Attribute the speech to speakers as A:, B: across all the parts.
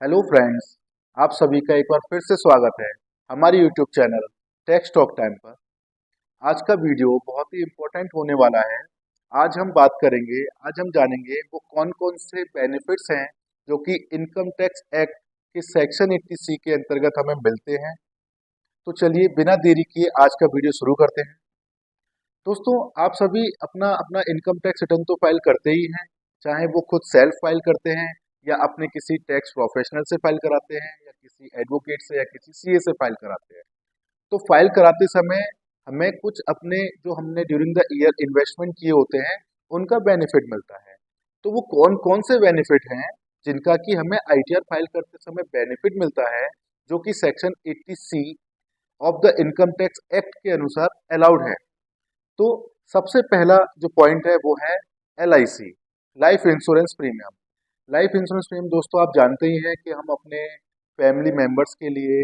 A: Hello friends, आप सभी का एक बार फिर से स्वागत है हमारे YouTube channel Techs Talk Time पर। आज का वीडियो बहुत ही इम्पोर्टेंट होने वाला है। आज हम जानेंगे वो कौन कौन से बेनिफिट्स हैं जो कि इनकम टैक्स एक्ट के सेक्शन 80C के अंतर्गत हमें मिलते हैं। तो चलिए बिना देरी किए आज का वीडियो शुरू करते हैं। दोस्तों, आप सभी अपना अपना इनकम टैक्स रिटर्न तो फाइल करते ही हैं, चाहे वो खुद सेल्फ फाइल करते हैं या अपने किसी टैक्स प्रोफेशनल से फाइल कराते हैं या किसी एडवोकेट से या किसी सीए से फाइल कराते हैं। तो फाइल कराते समय हमें कुछ अपने जो हमने ड्यूरिंग द ईयर इन्वेस्टमेंट किए होते हैं उनका बेनिफिट मिलता है। तो वो कौन कौन से बेनिफिट हैं जिनका कि हमें आईटीआर फाइल करते समय बेनिफिट मिलता है, जो कि section 80C of the income tax act के अनुसार अलाउड है। तो सबसे पहला जो पॉइंट है वो है LIC, life insurance premium. Life insurance premium दोस्तों आप जानते ही हैं कि हम अपने फैमिली मेंबर्स के लिए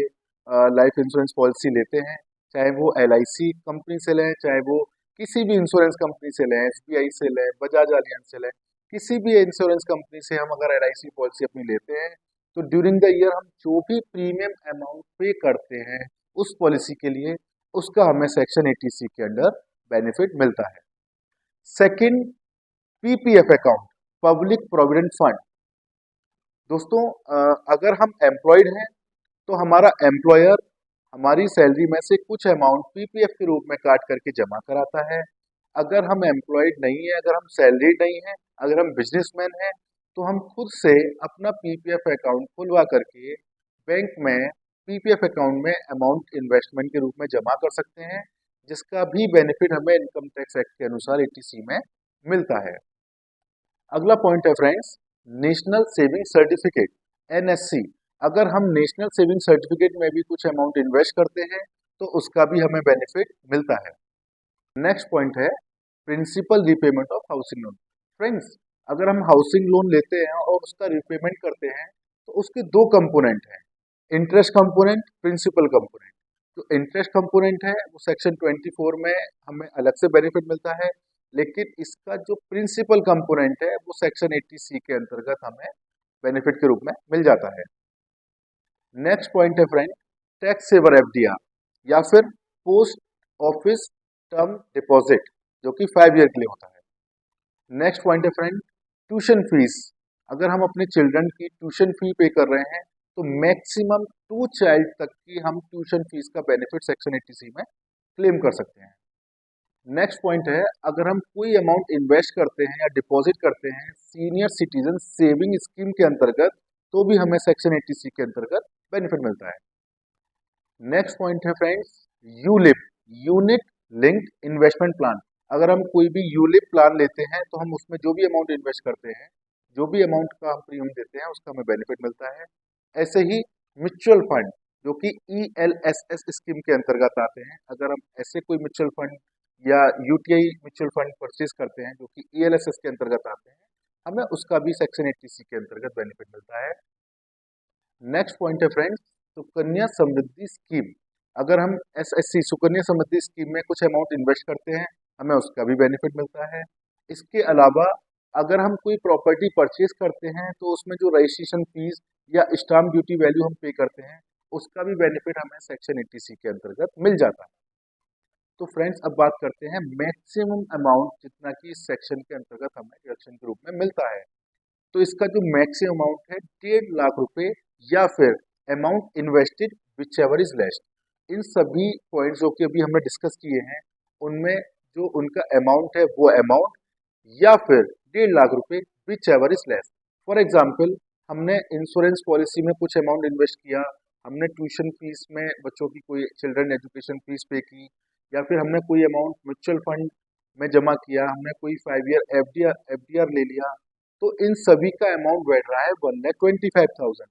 A: लाइफ इंश्योरेंस पॉलिसी लेते हैं, चाहे वो LIC कंपनी से लें, चाहे वो किसी भी इंश्योरेंस कंपनी से लें, SBI से लें, बजाज एलियांज से लें, किसी भी इंश्योरेंस कंपनी से हम अगर LIC पॉलिसी अपनी लेते हैं तो ड्यूरिंग द ईयर हम जो भी प्रीमियम अमाउंट पे करते हैं उस पॉलिसी के लिए, उसका हमें सेक्शन 80C के अंडर बेनिफिट मिलता है। Second, PPF account, public provident fund. दोस्तों, अगर हम एम्प्लॉयड हैं तो हमारा एम्प्लॉयर हमारी सैलरी में से कुछ अमाउंट PPF के रूप में काट करके जमा कराता है। अगर हम एम्प्लॉयड नहीं है, अगर हम सैलरीड नहीं है, अगर हम बिजनेसमैन हैं, तो हम खुद से अपना PPF अकाउंट खुलवा करके बैंक में PPF अकाउंट में अमाउंट इन्वेस्टमेंट के रूप में जमा कर सकते हैं, जिसका भी बेनिफिट हमें इनकम टैक्स एक्ट के अनुसार 80C में मिलता है। अगला पॉइंट है friends, national saving certificate, NSC। अगर हम नेशनल सेविंग सर्टिफिकेट में भी कुछ अमाउंट इन्वेस्ट करते हैं तो उसका भी हमें बेनिफिट मिलता है। नेक्स्ट पॉइंट है principal repayment of housing loan. Friends, अगर हम हाउसिंग लोन लेते हैं और उसका रीपेमेंट करते हैं तो उसके दो कंपोनेंट हैं, इंटरेस्ट कंपोनेंट, प्रिंसिपल कंपोनेंट। जो इंटरेस्ट कंपोनेंट है वो सेक्शन 24 में हमें अलग से बेनिफिट मिलता है, लेकिन इसका जो प्रिंसिपल कंपोनेंट है वो सेक्शन 80C के अंतर्गत हमें बेनिफिट के रूप में मिल जाता है। नेक्स्ट पॉइंट है फ्रेंड, टैक्स सेवर FDR या फिर पोस्ट ऑफिस टर्म डिपॉजिट, जो कि 5 ईयर के लिए होता है। नेक्स्ट पॉइंट है फ्रेंड, ट्यूशन फीस। अगर हम अपने चिल्ड्रन की ट्यूशन फी पे कर रहे हैं तो मैक्सिमम 2 चाइल्ड तक की हम ट्यूशन फीस का बेनिफिट सेक्शन 80C में क्लेम कर सकते हैं। नेक्स्ट पॉइंट है, अगर हम कोई अमाउंट इन्वेस्ट करते हैं या डिपॉजिट करते हैं सीनियर सिटीजन सेविंग स्कीम के अंतर्गत, तो भी हमें सेक्शन 80C के अंतर्गत बेनिफिट मिलता है। नेक्स्ट पॉइंट है friends, ULIP, unit linked investment plan. अगर हम कोई भी यूलिप प्लान लेते हैं तो हम उसमें जो भी अमाउंट इन्वेस्ट करते हैं, जो भी अमाउंट का हम प्रीमियम देते हैं उसका हमें बेनिफिट मिलता है। ऐसे ही म्यूचुअल फंड, जो कि ELSS स्कीम के अंतर्गत आते हैं, अगर हम ऐसे कोई म्यूचुअल फंड या UTI म्यूचुअल फंड परचेज करते हैं जो कि ELSS के अंतर्गत आते हैं, हमें उसका भी सेक्शन 80C के अंतर्गत बेनिफिट मिलता है। नेक्स्ट पॉइंट है फ्रेंड्स, सुकन्या समृद्धि स्कीम। अगर हम SSC सुकन्या समृद्धि स्कीम में कुछ अमाउंट इन्वेस्ट करते हैं, हमें उसका भी बेनिफिट मिलता है। इसके अलावा अगर हम कोई प्रॉपर्टी परचेज करते हैं तो उसमें जो रजिस्ट्रेशन फीस या स्टाम्प ड्यूटी वैल्यू हम पे करते हैं, उसका भी बेनिफिट हमें सेक्शन 80C के अंतर्गत मिल जाता है। तो फ्रेंड्स, अब बात करते हैं मैक्सिमम अमाउंट जितना कि इस सेक्शन के अंतर्गत हमें डिडक्शन के रूप में मिलता है। तो इसका जो मैक्सिमम अमाउंट है 1.5 लाख रुपए, या फिर amount invested whichever is less. इन सभी पॉइंट्स जो कि अभी हमने डिस्कस किए हैं उनमें जो उनका अमाउंट है वो अमाउंट, या फिर 1.5 लाख रुपए which ever is less. For example, हमने इंश्योरेंस पॉलिसी में कुछ अमाउंट इन्वेस्ट किया, हमने ट्यूशन फीस में बच्चों की कोई चिल्ड्रन एजुकेशन फीस पे की, या फिर हमने कोई अमाउंट म्यूचुअल फंड में जमा किया, हमने कोई 5 ईयर FDR ले लिया, तो इन सभी का अमाउंट बैठ रहा है 1,25,000,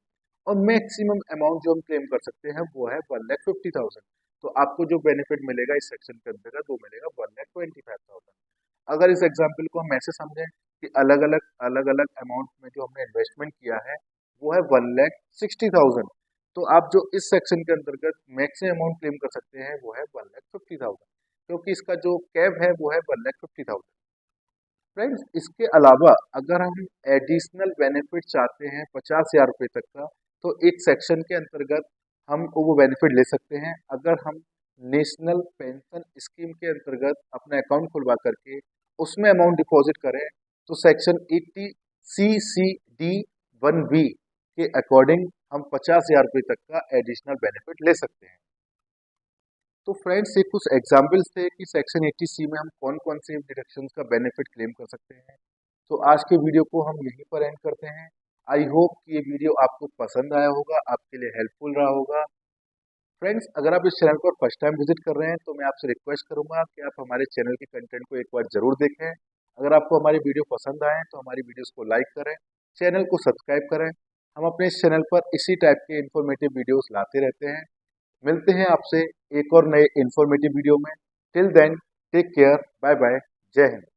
A: और मैक्सिमम अमाउंट जो हम क्लेम कर सकते हैं वो है 1,50,000। तो आपको जो बेनिफिट मिलेगा इस सेक्शन के अंतर्गत वो मिलेगा 1,25,000। अगर इस एग्जाम्पल को हम ऐसे समझें कि अलग अलग अमाउंट में जो हमने इन्वेस्टमेंट किया है वो है 1,60,000, तो आप जो इस सेक्शन के अंतर्गत मैक्सिमम अमाउंट क्लेम कर सकते हैं वो है 1,50,000, क्योंकि इसका जो कैप है वो है 1,50,000। फ्रेंड्स, इसके अलावा अगर हम एडिशनल बेनिफिट चाहते हैं 50,000 रुपये तक का, तो इस सेक्शन के अंतर्गत हम वो बेनिफिट ले सकते हैं अगर हम नेशनल पेंशन स्कीम के अंतर्गत अपना अकाउंट खुलवा करके उसमें अमाउंट डिपॉजिट करें तो सेक्शन 80 CCD1B के अकॉर्डिंग हम 50,000 रुपये तक का एडिशनल बेनिफिट ले सकते हैं। तो फ्रेंड्स ये कुछ एग्जाम्पल्स थे कि सेक्शन 80C में हम कौन कौन से डिडक्शन का बेनिफिट क्लेम कर सकते हैं। तो आज के वीडियो को हम यहीं पर एंड करते हैं। आई होप कि ये वीडियो आपको पसंद आया होगा, आपके लिए हेल्पफुल रहा होगा। फ्रेंड्स अगर आप इस चैनल पर फर्स्ट टाइम विजिट कर रहे हैं तो मैं आपसे रिक्वेस्ट करूंगा कि आप हमारे चैनल के कंटेंट को एक बार जरूर देखें। अगर आपको हमारी वीडियो पसंद आए तो हमारी वीडियोस को लाइक करें, चैनल को सब्सक्राइब करें। हम अपने इस चैनल पर इसी टाइप के इन्फॉर्मेटिव वीडियोस लाते रहते हैं। मिलते हैं आपसे एक और नए इन्फॉर्मेटिव वीडियो में। Till then take care, bye bye, जय हिंद।